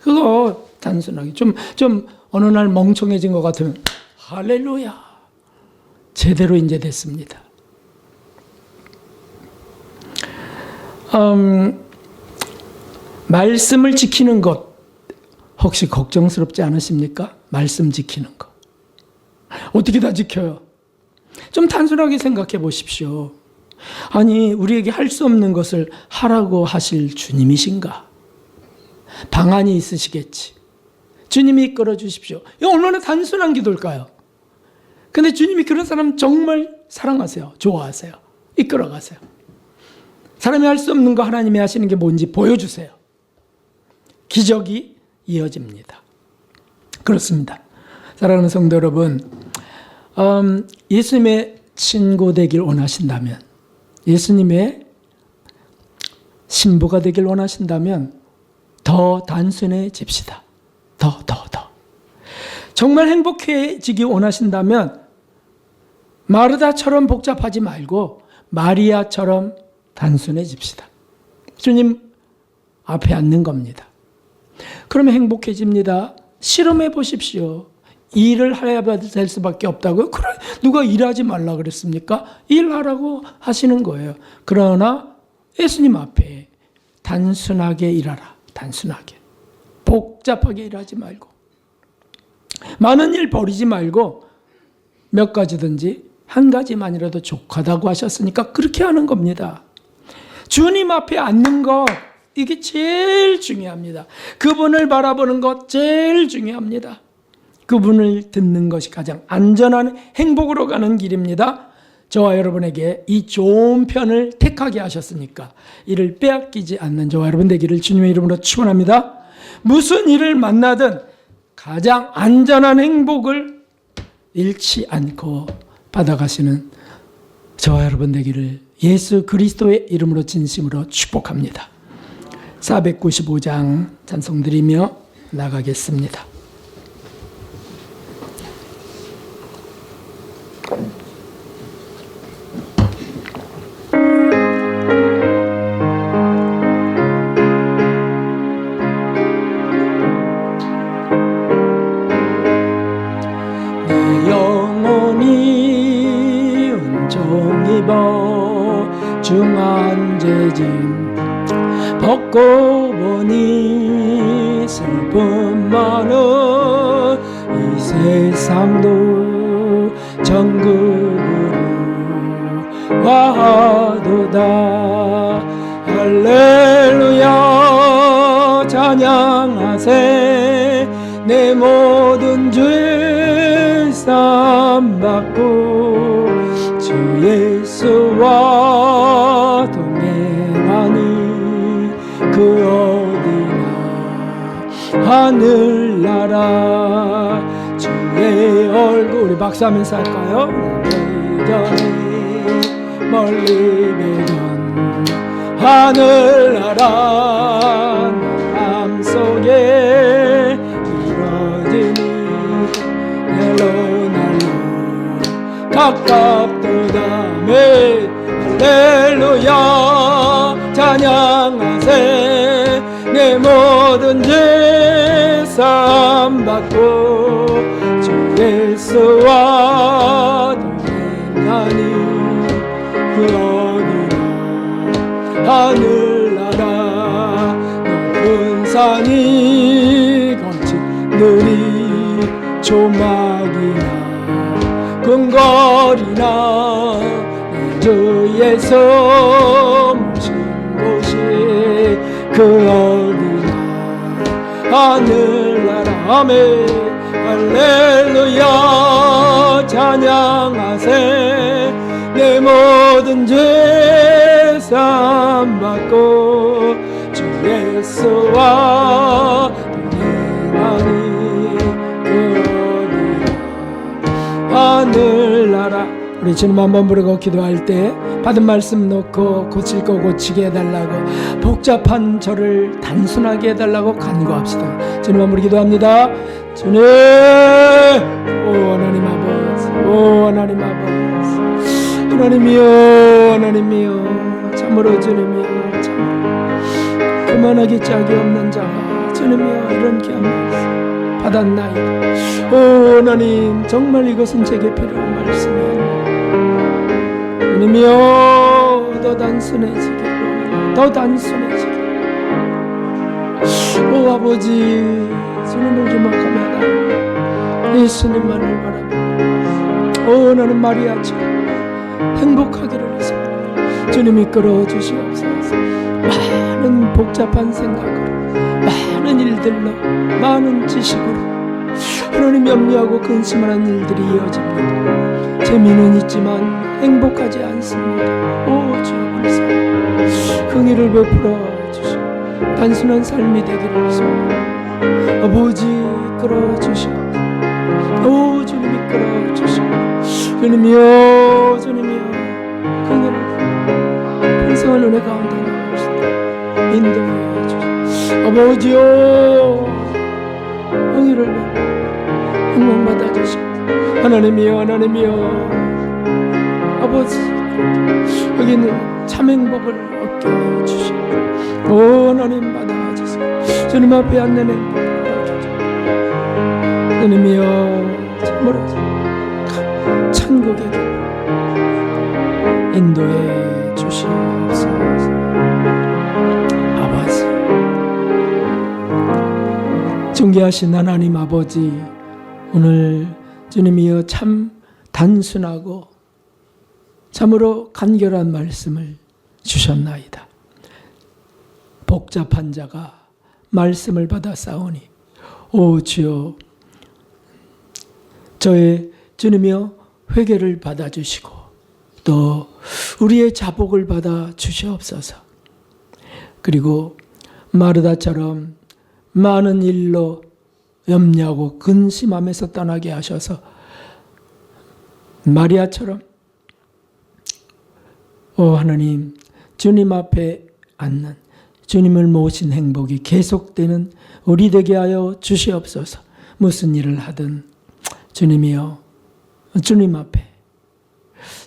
그거 단순하게 좀 어느 날 멍청해진 것 같으면 할렐루야, 제대로 이제 됐습니다. 말씀을 지키는 것 혹시 걱정스럽지 않으십니까? 말씀 지키는 것 어떻게 다 지켜요? 좀 단순하게 생각해 보십시오. 아니, 우리에게 할 수 없는 것을 하라고 하실 주님이신가? 방안이 있으시겠지. 주님이 이끌어 주십시오. 이거 얼마나 단순한 기도일까요? 근데 주님이 그런 사람 정말 사랑하세요. 좋아하세요. 이끌어 가세요. 사람이 할 수 없는 거 하나님이 하시는 게 뭔지 보여주세요. 기적이 이어집니다. 그렇습니다. 사랑하는 성도 여러분, 예수님의 친구 되길 원하신다면, 예수님의 신부가 되길 원하신다면 더 단순해집시다. 더. 정말 행복해지기 원하신다면 마르다처럼 복잡하지 말고 마리아처럼 단순해집시다. 주님 앞에 앉는 겁니다. 그러면 행복해집니다. 실험해 보십시오. 일을 해야 될 수밖에 없다고요? 그래, 누가 일하지 말라 그랬습니까? 일하라고 하시는 거예요. 그러나 예수님 앞에 단순하게 일하라. 단순하게. 복잡하게 일하지 말고. 많은 일 버리지 말고 몇 가지든지 한 가지만이라도 족하다고 하셨으니까 그렇게 하는 겁니다. 주님 앞에 앉는 것, 이게 제일 중요합니다. 그분을 바라보는 것 제일 중요합니다. 그분을 듣는 것이 가장 안전한 행복으로 가는 길입니다. 저와 여러분에게 이 좋은 편을 택하게 하셨으니까 이를 빼앗기지 않는 저와 여러분 되기를 주님의 이름으로 축원합니다. 무슨 일을 만나든 가장 안전한 행복을 잃지 않고 받아가시는 저와 여러분 되기를 예수 그리스도의 이름으로 진심으로 축복합니다. 495장 찬송드리며 나가겠습니다. 내 영혼이 은총 입어 중한 죄짐 벗고 보니 슬픔 많은 이 세상도 천국으로 와도다. 할렐루야 찬양하세. 내 모든 죄 사함받고 주 예수와 동행하니 그 어디나 하늘나라 주의 얼굴. 우리 박수하면서 할까요? 배전이 멀리 배전 하늘나라 마음속에 이뤄지니 날로 가깝도다. 할렐루야 찬양하세. 내 모든 죄 사함받고 주 예수와 동행하니 산이 거친 느리 조막이나 근거리나 주에서 모신 곳이 그 어디나 하늘나라 아멘 할렐루야 찬양하세 내 모든 죄 사함받고 주 예수와 동행하니 그 어디나 하늘나라. 우리 주님 한번 부르고 기도할 때 받은 말씀 놓고 고칠 거 고치게 해달라고, 복잡한 저를 단순하게 해달라고 간구합시다. 주님 한번 기도합니다. 주님, 오 하나님 아버지, 오 하나님 아버지, 하나님이여, 하나님이여, 참으로 주님이여, 참으로 그만하기 짝이 없는 자가 주님이여 이런 귀한 말씀 받았나이다. 오 하나님, 정말 이것은 제게 필요한 말씀이었나이다. 주님이여, 더 단순해지기를, 더 단순해지기를. 오 아버지, 주님을 주목하며 예수님만을 바라보며, 오 나는 마리아처럼 행복하기를 원합니다. 주님이 끌어주시옵소서. 많은 복잡한 생각으로, 많은 일들로, 많은 지식으로 하나님 염려하고 근심하는 일들이 이어집니다. 재미는 있지만 행복하지 않습니다. 오 주여 감사, 긍휼을 베풀어 주시고 단순한 삶이 되기를 소원합니다. 아버지 끌어주시오. 오 주님이 끌어주시오. 주님이여, 주님이여, 긍휼을 풍성한 은혜 가운데 나옵시다. 인도해 주시오. 아버지여, 긍휼을 베풀어 행복 받아주시오. 하나님이여, 하나님이여, 아버지 여기는 참 행복을 얻게 하여 주시고, 오 하나님 받아주시고 주님 앞에 앉는 행복을 얻어주시고, 주님이여 참으로 천국의 길 인도해 주시옵소서. 아버지, 존귀하신 하나님 아버지, 오늘 주님이여 참 단순하고 참으로 간결한 말씀을 주셨나이다. 복잡한 자가 말씀을 받아 싸우니, 오 주여, 저의 주님이여 회개를 받아주시고 또 우리의 자복을 받아 주시옵소서. 그리고 마르다처럼 많은 일로 염려하고 근심하면서 떠나게 하셔서 마리아처럼 오 하나님, 주님 앞에 앉는, 주님을 모신 행복이 계속되는 우리 되게 하여 주시옵소서. 무슨 일을 하든 주님이여 주님 앞에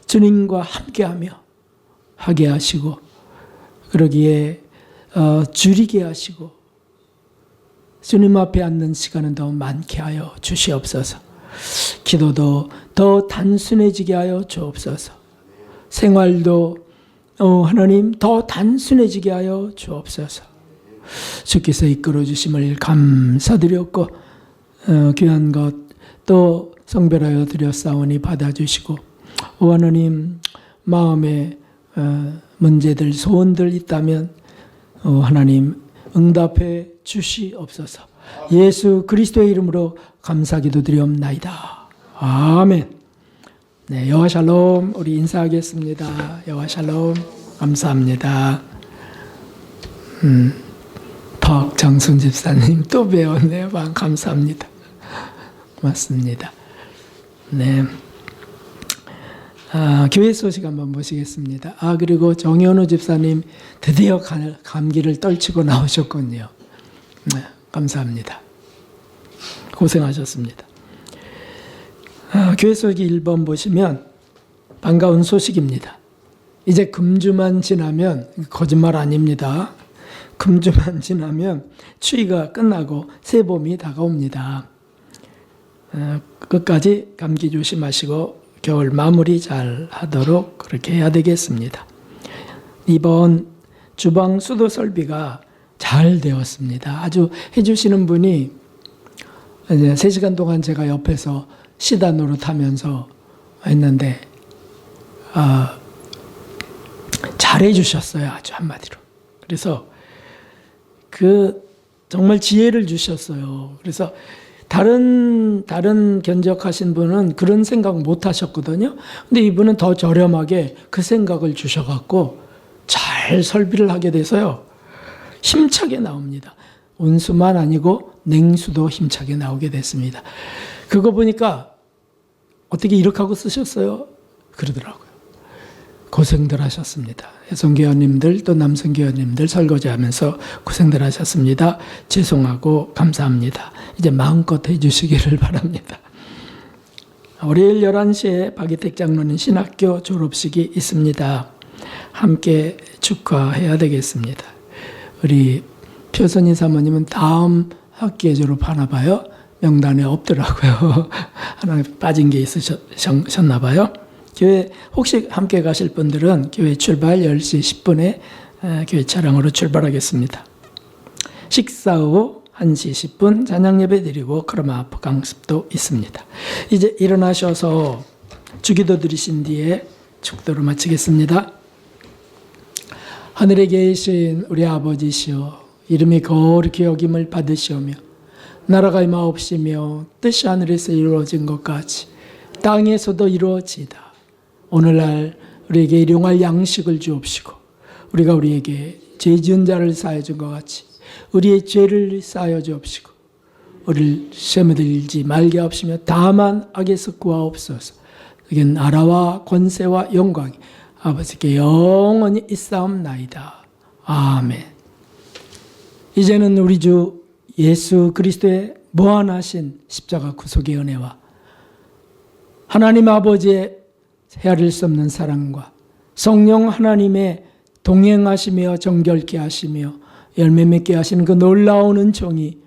주님과 함께하며 하게 하시고, 그러기에 줄이게 하시고 주님 앞에 앉는 시간은 더 많게 하여 주시옵소서. 기도도 더 단순해지게 하여 주옵소서. 생활도 하나님 더 단순해지게 하여 주옵소서. 주께서 이끌어 주심을 감사드렸고 귀한 것 또 성별하여 드렸사오니 받아주시고, 오 하나님 마음에 문제들 소원들 있다면 하나님 응답해 주시옵소서. 예수 그리스도의 이름으로 감사기도 드리옵나이다. 아멘. 네, 여호와 샬롬. 우리 인사하겠습니다. 여호와 샬롬. 감사합니다. 박정순 집사님 또 배웠네요. 감사합니다. 고맙습니다. 네. 교회 소식 한번 보시겠습니다. 그리고 정현우 집사님 드디어 감기를 떨치고 나오셨군요. 네, 감사합니다. 고생하셨습니다. 교회 소식 1번 보시면 반가운 소식입니다. 이제 금주만 지나면, 거짓말 아닙니다. 금주만 지나면 추위가 끝나고 새봄이 다가옵니다. 끝까지 감기 조심하시고 겨울 마무리 잘 하도록 그렇게 해야 되겠습니다. 이번 주방 수도 설비가 잘 되었습니다. 아주 해주시는 분이 이제 3시간 동안 제가 옆에서 시다 노릇하면서 했는데 잘해 주셨어요. 아주 한마디로. 그래서 정말 지혜를 주셨어요. 그래서 다른 견적하신 분은 그런 생각 못 하셨거든요. 근데 이분은 더 저렴하게 그 생각을 주셔갖고 잘 설비를 하게 돼서요. 힘차게 나옵니다. 온수만 아니고 냉수도 힘차게 나오게 됐습니다. 그거 보니까 어떻게 이렇게 하고 쓰셨어요? 그러더라고요. 고생들 하셨습니다. 여성교원님들 또 남성교원님들 설거지하면서 고생들 하셨습니다. 죄송하고 감사합니다. 이제 마음껏 해주시기를 바랍니다. 월요일 11시에 박이택 장로님 신학교 졸업식이 있습니다. 함께 축하해야 되겠습니다. 우리 표선이 사모님은 다음 학기에 졸업하나 봐요. 명단에 없더라고요. 하나 빠진 게 있으셨나 봐요. 교회 혹시 함께 가실 분들은 교회 출발 10시 10분에 교회 차량으로 출발하겠습니다. 식사 후 1시 10분 찬양 예배 드리고 크로마프 강습도 있습니다. 이제 일어나셔서 주기도 드리신 뒤에 축도를 마치겠습니다. 하늘에 계신 우리 아버지시여, 이름이 거룩히 여김을 받으시오며 나라가 임하옵시며 뜻이 하늘에서 이루어진 것 같이 땅에서도 이루어지이다. 오늘날 우리에게 일용할 양식을 주옵시고 우리가 우리에게 죄 지은 자를 사하여 준 것 같이 우리의 죄를 사하여 주옵시고 우리를 시험에 들지 말게 하옵시며 다만 악에서 구하옵소서. 그게 나라와 권세와 영광이 아버지께 영원히 있사옵나이다. 아멘. 이제는 우리 주 예수 그리스도의 무한하신 십자가 구속의 은혜와 하나님 아버지의 헤아릴 수 없는 사랑과 성령 하나님의 동행하시며 정결케 하시며 열매 맺게 하시는 그 놀라운 은총이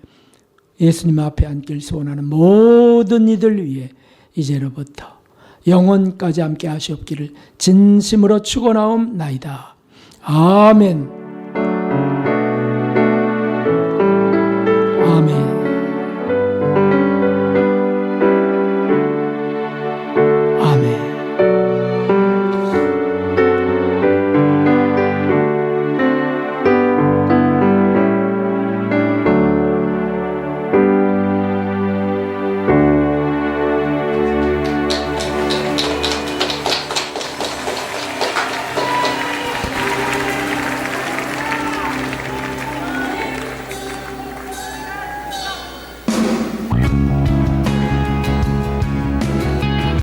예수님 앞에 앉길 소원하는 모든 이들 위해 이제로부터 영원까지 함께 하시옵기를 진심으로 축원하옵나이다. 아멘.